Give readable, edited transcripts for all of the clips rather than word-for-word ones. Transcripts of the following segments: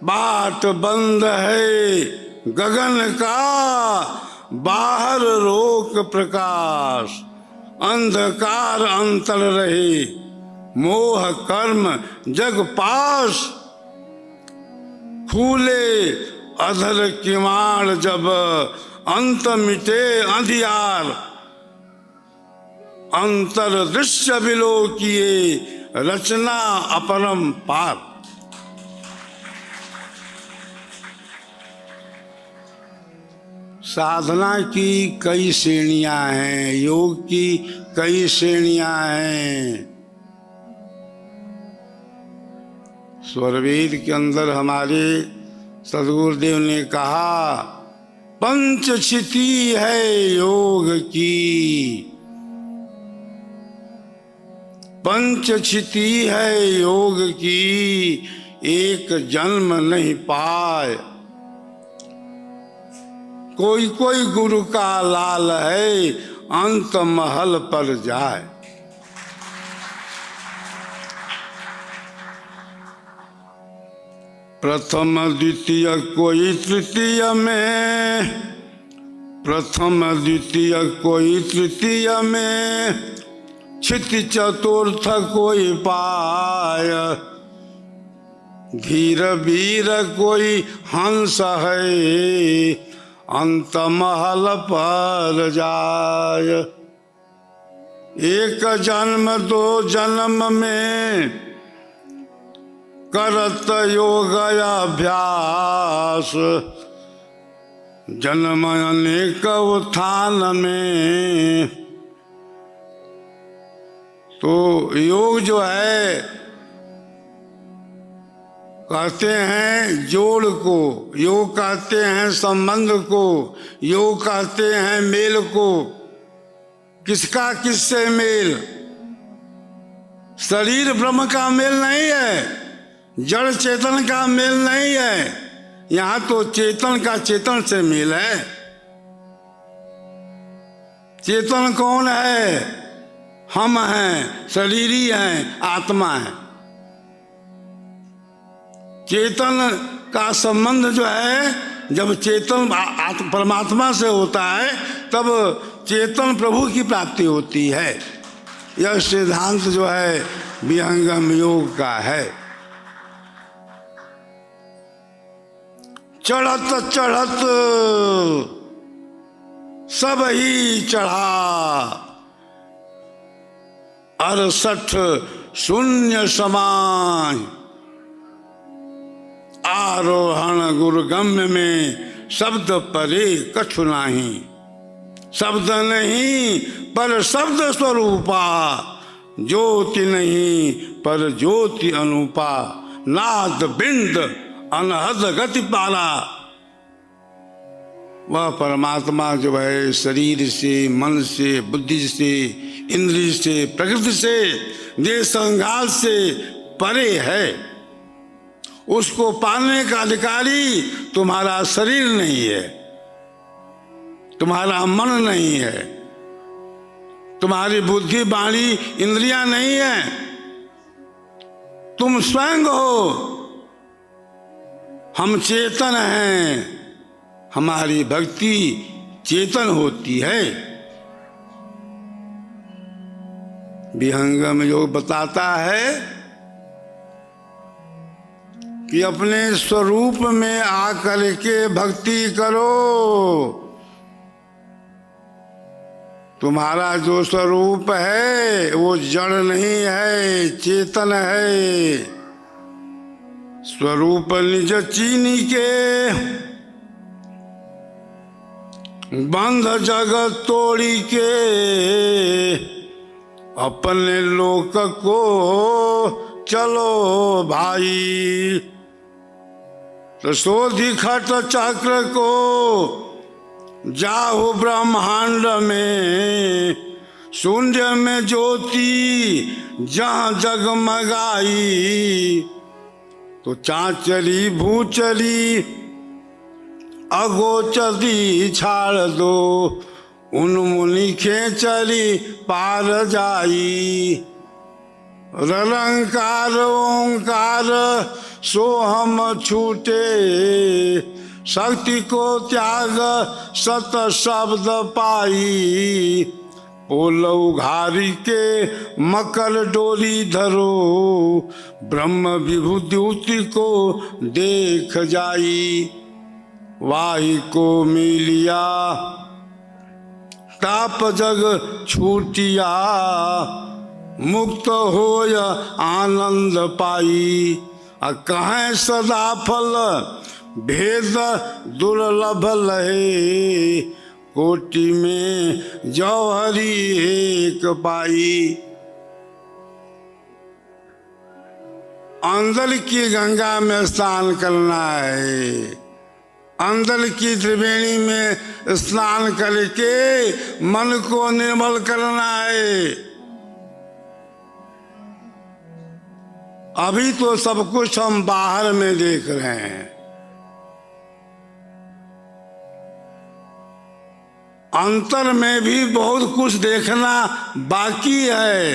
बाट बंद है गगन का, बाहर रोक प्रकाश। अंधकार अंतर रहे, मोह कर्म जग पास। खुले अधर किवाड़ जब, अंत मिटे अंधियार। अंतर दृश्य विलो किए, रचना अपरंपार। साधना की कई श्रेणियां हैं, योग की कई श्रेणियां हैं। स्वरवेद के अंदर हमारे सदगुरुदेव ने कहा, पंचक्षिति है योग की। पंचक्षिति है योग की, एक जन्म नहीं पाए। कोई कोई गुरु का लाल है, अंत महल पर जाए। प्रथम द्वितीय कोई तृतीय में, प्रथम द्वितीय कोई तृतीय में, क्षिति चतुर्थ कोई पाय। धीर वीर कोई हंस है, अंत महल पर जाय। एक जन्म दो जन्म में, करत योग अभ्यास। जन्म अनेक उत्थान में। तो योग जो है, कहते हैं जोड़ को, योग कहते हैं संबंध को, योग कहते हैं मेल को। किसका किससे मेल? शरीर ब्रह्म का मेल नहीं है, जड़ चेतन का मेल नहीं है। यहाँ तो चेतन का चेतन से मेल है। चेतन कौन है? हम हैं, शरीरी हैं, आत्मा है। चेतन का संबंध जो है, जब चेतन परमात्मा से होता है, तब चेतन प्रभु की प्राप्ति होती है। यह सिद्धांत जो है विहंगम योग का है। चढ़त चढ़त सब ही चढ़ा, 68 शून्य समान। आरोहण गुरुगम्य में, शब्द परे कछु नाही। शब्द नहीं पर शब्द स्वरूपा, ज्योति नहीं पर ज्योति अनुपा। नाद बिंद अनहद गति पाला। वह परमात्मा जो है शरीर से, मन से, बुद्धि से, इंद्रिय से, प्रकृति से, देह संघात से परे है। उसको पाने का अधिकारी तुम्हारा शरीर नहीं है, तुम्हारा मन नहीं है, तुम्हारी बुद्धि वाणी इंद्रियां नहीं है। तुम स्वयं हो। हम चेतन हैं, हमारी भक्ति चेतन होती है। विहंगम योग बताता है कि अपने स्वरूप में आकर के भक्ति करो। तुम्हारा जो स्वरूप है वो जड़ नहीं है, चेतन है। स्वरूप निज चीनी के, बंध जगत तोड़ी के। अपने लोक को चलो भाई, शोधि खट चक्र को जाहु ब्रह्मांड में। शून्य में ज्योति जहाँ जगमगाई, तो चांचली भूचली अगोचरी छाड़ दो। उन मुनि खेचरी पार जाई। रलंकार ओंकार सोहम छूटे, शक्ति को त्याग सत शब्द पाई, पोल उघारी के मकर डोरी धरो, ब्रह्म विभूति को देख जाई, वाही को मिलिया ताप जग छूटिया, मुक्त होय आनंद पाई, कहें सदा फल भेद दुर्लभ लहे, कोटि में जौहरी एक पाई। अंदर की गंगा में स्नान करना है, अंदर की त्रिवेणी में स्नान करके मन को निर्मल करना है। अभी तो सब कुछ हम बाहर में देख रहे हैं, अंतर में भी बहुत कुछ देखना बाकी है।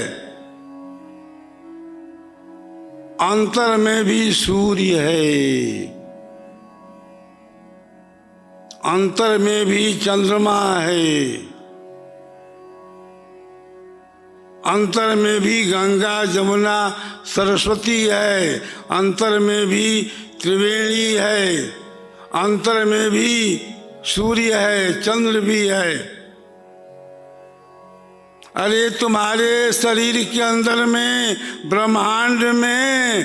अंतर में भी सूर्य है, अंतर में भी चंद्रमा है, अंतर में भी गंगा जमुना सरस्वती है, अंतर में भी त्रिवेणी है, अंतर में भी सूर्य है, चंद्र भी है। अरे तुम्हारे शरीर के अंदर में ब्रह्मांड में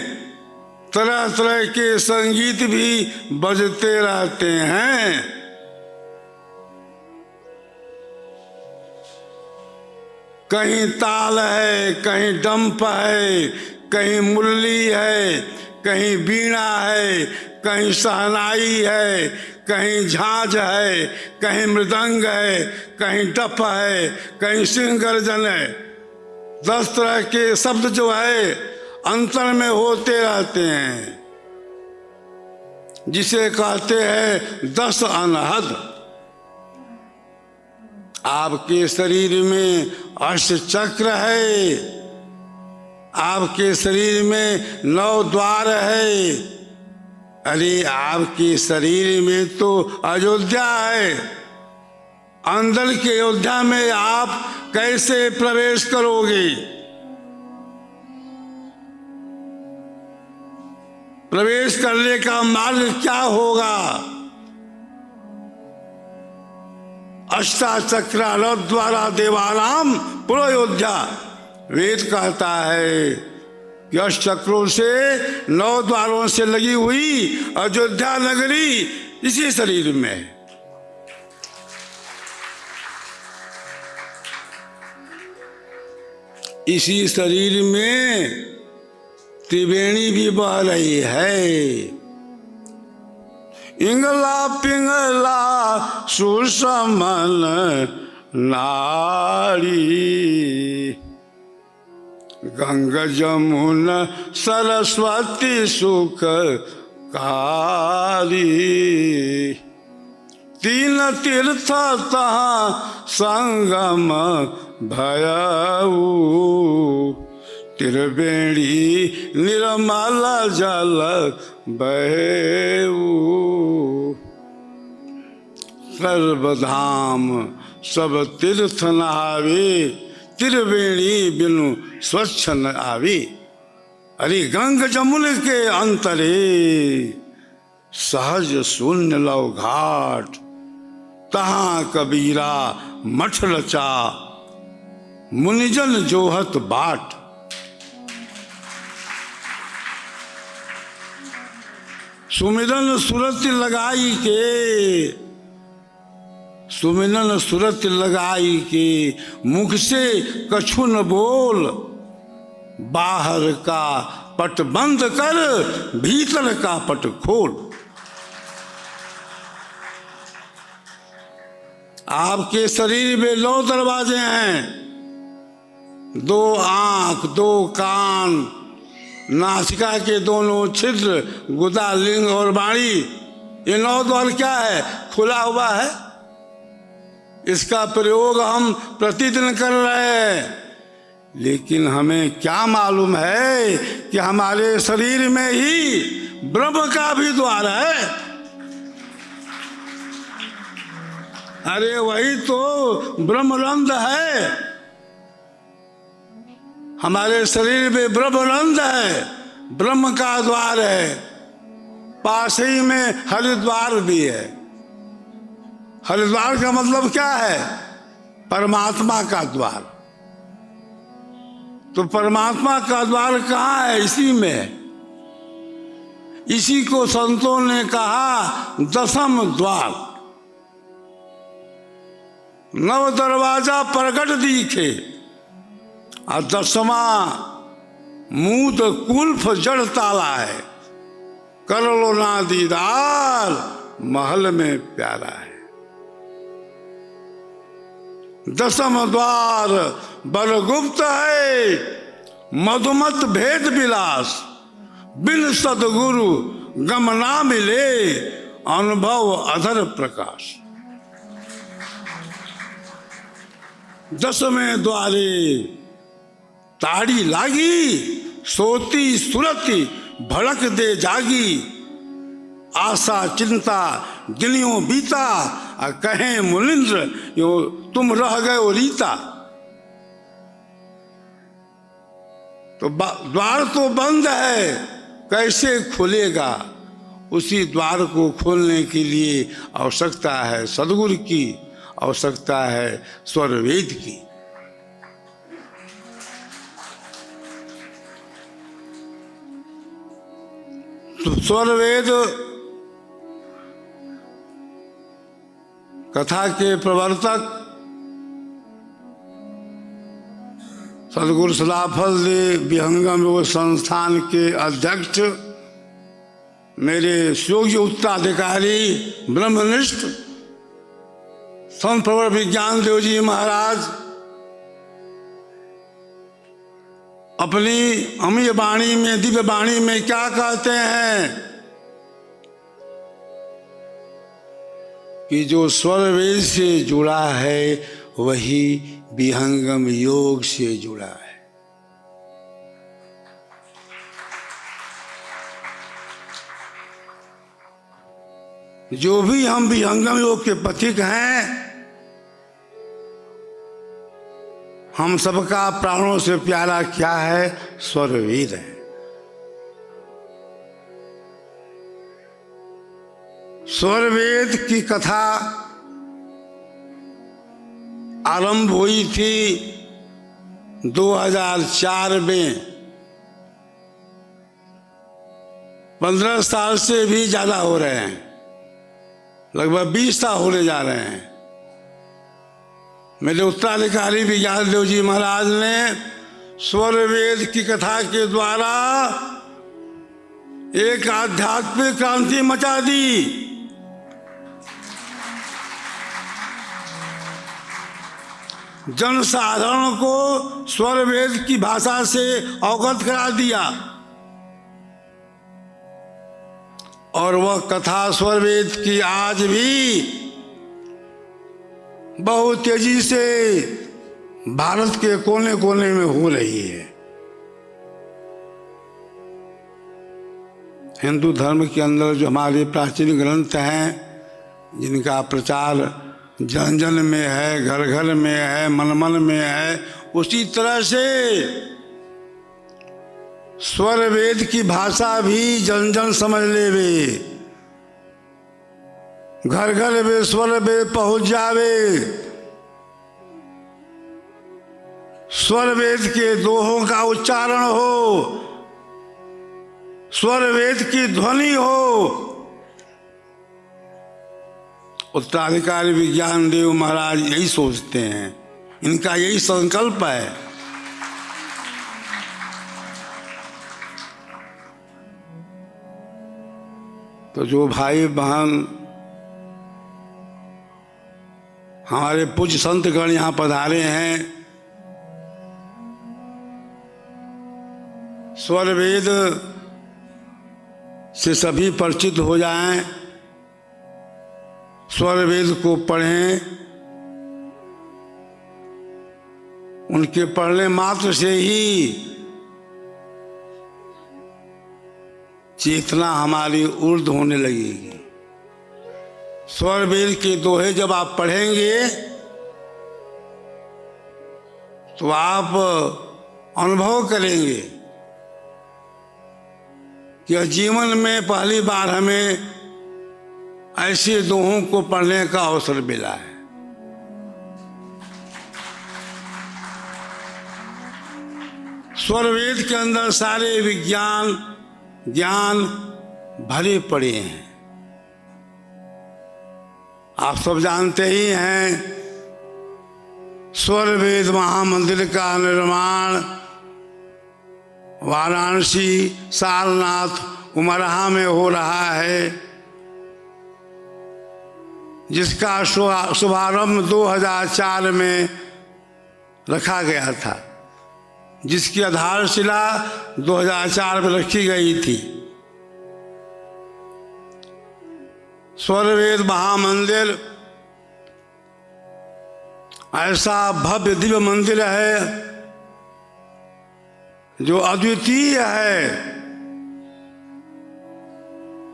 तरह तरह के संगीत भी बजते रहते हैं। कहीं ताल है, कहीं डंप है, कहीं मुरली है, कहीं बीणा है, कहीं शहनाई है, कहीं झांझ है, कहीं मृदंग है, कहीं डफ है, कहीं सिंह गर्जन है। 10 तरह के शब्द जो है अंतर में होते रहते हैं, जिसे कहते हैं 10 अनहद। आपके शरीर में अष्ट चक्र है, आपके शरीर में 9 द्वार है। अरे आपके शरीर में तो अयोध्या है, अंदर के अयोध्या में आप कैसे प्रवेश करोगे? प्रवेश करने का मार्ग क्या होगा? अष्टाचक्रा द्वारा देवानाम पुरोयोध्या। वेद कहता है कि अष्टचक्रों से 9 द्वारों से लगी हुई अयोध्या नगरी इसी शरीर में है। इसी शरीर में त्रिवेणी भी बह रही है। इंगला पिंगला सुषमन नारी, गंगा जमुन सरस्वती सुख कारी, 3 तीर्थ तहाँ संगम भयऊ, त्रिवेणी निर्मल जल बहेऊ, सर्वधाम सब तीर्थ नहावे, त्रिवेणी बिनु स्वच्छ न आवे। अरे गंग जमुन के अंतरे सहज शून्य लव घाट, तहाँ कबीरा मठ रचा, मुनिजन जोहत बाट। सुमिरन सुरत लगाई के, सुमिरन सुरत लगाई के, मुख से कछु न बोल, बाहर का पट बंद कर, भीतर का पट खोल। आपके शरीर में 9 दरवाजे हैं, 2 आंख, 2 कान, नासिका के दोनों छिद्र, गुदा, लिंग और वाणी। ये 9 द्वार क्या है? खुला हुआ है। इसका प्रयोग हम प्रतिदिन कर रहे हैं। लेकिन हमें क्या मालूम है कि हमारे शरीर में ही ब्रह्म का भी द्वार है। अरे वही तो ब्रह्मरंध्र है, हमारे शरीर में ब्रह्मरंध्र है, ब्रह्म का द्वार है। पास ही में हरिद्वार भी है। हरिद्वार का मतलब क्या है? परमात्मा का द्वार। तो परमात्मा का द्वार कहाँ है? इसी में। इसी को संतों ने कहा दसम द्वार। नव दरवाजा प्रकट दिखे और दसवां मूत कुल्फ जड़ ताला है। कर लो ना दीदार महल में प्यारा है। दसम द्वार बलगुप्त है, मधुमत भेद विलास। बिन सदगुरु गम ना मिले, अनुभव अधर प्रकाश। दसवें द्वारे ताड़ी लागी, सोती सुरती भड़क दे जागी। आशा चिंता दिलियों बीता, और कहें मुनिंद्र यो तुम रह गए ओ रीता। तो द्वार तो बंद है, कैसे खुलेगा? उसी द्वार को खोलने के लिए आवश्यकता है सदगुरु की, आवश्यकता है स्वर वेद की। तो स्वर वेद कथा के प्रवर्तक सदगुरु सदाफल देव विहंगम योग संस्थान के अध्यक्ष, मेरे योग्य उत्तराधिकारी ब्रह्मनिष्ठ संत प्रवर विज्ञान देव जी महाराज अपनी अमीय वाणी में, दिव्य वाणी में क्या कहते हैं कि जो स्वर वेद से जुड़ा है वही विहंगम योग से जुड़ा है। जो भी हम विहंगम योग के पथिक हैं, हम सबका प्राणों से प्यारा क्या है? स्वर वेद है। स्वर वेद की कथा आरंभ हुई थी 2004 में। 15 साल से भी ज्यादा हो रहे हैं, लगभग 20 साल होने जा रहे हैं। मेरे उत्तराधिकारी विज्ञान देव जी महाराज ने स्वर वेद की कथा के द्वारा एक आध्यात्मिक क्रांति मचा दी। जनसाधारण को स्वर वेद की भाषा से अवगत करा दिया और वह कथा स्वर वेद की आज भी बहुत तेजी से भारत के कोने कोने में हो रही है। हिंदू धर्म के अंदर जो हमारे प्राचीन ग्रंथ हैं, जिनका प्रचार जन जन में है, घर घर में है, मन मन में है, उसी तरह से स्वर वेद की भाषा भी जन जन समझ ले वे, घर घर में स्वर वेद पहुंच जावे। स्वर वेद के दोहों का उच्चारण हो, स्वर वेद की ध्वनि हो। उत्तराधिकारी विज्ञान देव महाराज यही सोचते हैं, इनका यही संकल्प है। तो जो भाई बहन हमारे पूज्य संतगण यहाँ पधारे हैं, स्वर वेद से सभी परिचित हो जाएं, स्वर वेद को पढ़ें, उनके पढ़ने मात्र से ही चेतना हमारी ऊर्ध्व होने लगेगी। स्वर वेद के दोहे जब आप पढ़ेंगे तो आप अनुभव करेंगे कि जीवन में पहली बार हमें ऐसे दोहों को पढ़ने का अवसर मिला है। स्वर वेद के अंदर सारे विज्ञान ज्ञान भरे पड़े हैं। आप सब जानते ही हैं स्वर वेद महामंदिर का निर्माण वाराणसी सारनाथ उमरहा में हो रहा है, जिसका शुभारंभ 2004 में रखा गया था, जिसकी आधारशिला 2004 में रखी गई थी। स्वर वेद महामंदिर ऐसा भव्य दिव्य मंदिर है जो अद्वितीय है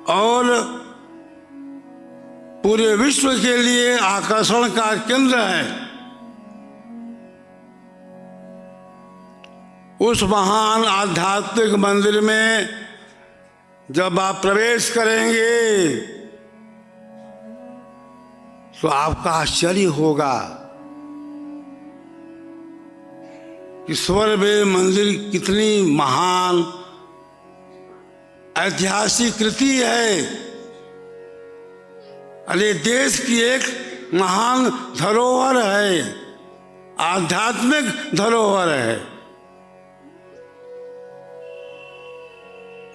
और पूरे विश्व के लिए आकर्षण का केंद्र है। उस महान आध्यात्मिक मंदिर में जब आप प्रवेश करेंगे तो आपका आश्चर्य होगा कि स्वर वेद मंदिर कितनी महान ऐतिहासिक कृति है। अरे देश की एक महान धरोहर है, आध्यात्मिक धरोहर है,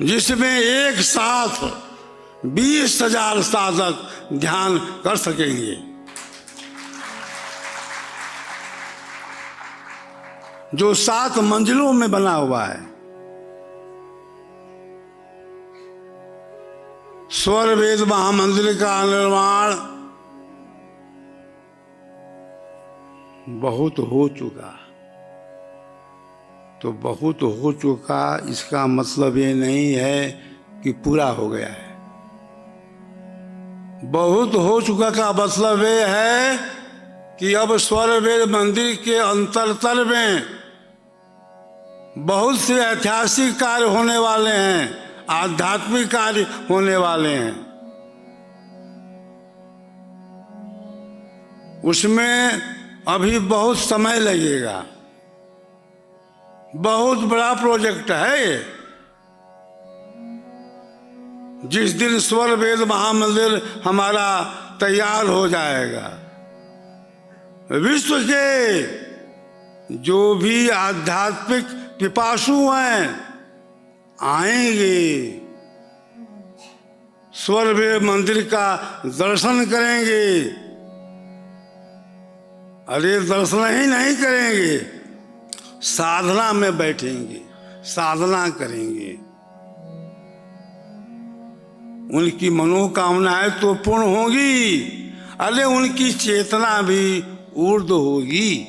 जिसमें एक साथ 20,000 साधक ध्यान कर सकेंगे। जो 7 मंजिलों में बना हुआ है। स्वर वेद महामंदिर का निर्माण बहुत हो चुका, तो बहुत हो चुका इसका मतलब ये नहीं है कि पूरा हो गया है। बहुत हो चुका का मतलब ये है कि अब स्वर वेद मंदिर के अंतरतल में बहुत से ऐतिहासिक कार्य होने वाले हैं, आध्यात्मिक कार्य होने वाले हैं। उसमें अभी बहुत समय लगेगा। बहुत बड़ा प्रोजेक्ट है ये। जिस दिन स्वर वेद महामंदिर हमारा तैयार हो जाएगा, विश्व के जो भी आध्यात्मिक पिपासु हैं आएंगे, स्वर वेद मंदिर का दर्शन करेंगे। अरे दर्शन ही नहीं करेंगे, साधना में बैठेंगे, साधना करेंगे। उनकी मनोकामनाएं तो पूर्ण होगी, अरे उनकी चेतना भी ऊर्ध्व होगी।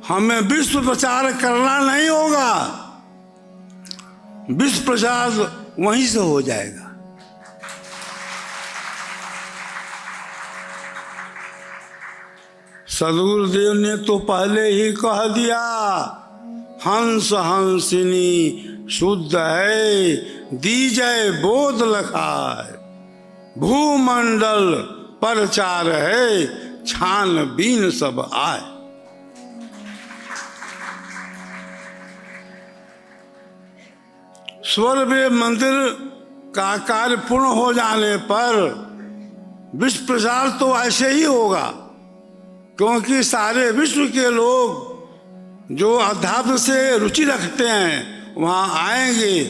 हमें विश्व प्रचार करना नहीं होगा, विश्व प्रचार वहीं से हो जाएगा। सदगुरुदेव ने तो पहले ही कह दिया, हंस हंसिनी शुद्ध है, दीजय बोध लखाए, भूमंडल परचार है, छान बीन सब आए। स्वर वेद मंदिर का कार्य पूर्ण हो जाने पर विश्व प्रचार तो ऐसे ही होगा, क्योंकि सारे विश्व के लोग जो अध्यात्म से रुचि रखते हैं वहाँ आएंगे,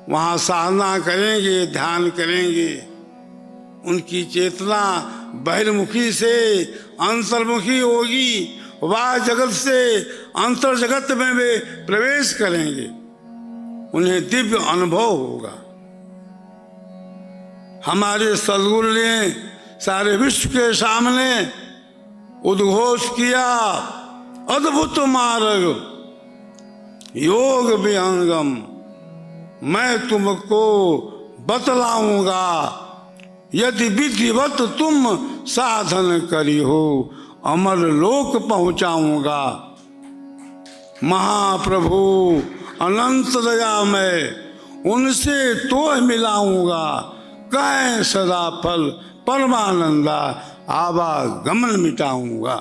वहाँ साधना करेंगे, ध्यान करेंगे। उनकी चेतना बहिर्मुखी से अंतर्मुखी होगी, वह जगत से अंतर जगत में वे प्रवेश करेंगे, उन्हें दिव्य अनुभव होगा। हमारे सदगुरु ने सारे विश्व के सामने उद्घोष किया, अद्भुत मार्ग योग विहंगम मैं तुमको बतलाऊंगा, यदि विधिवत तुम साधन करी हो अमर लोक पहुंचाऊंगा। महाप्रभु अनंत दयामय उनसे तो मिलाऊंगा, कहें सदा फल परमानंदा आवागमन मिटाऊंगा।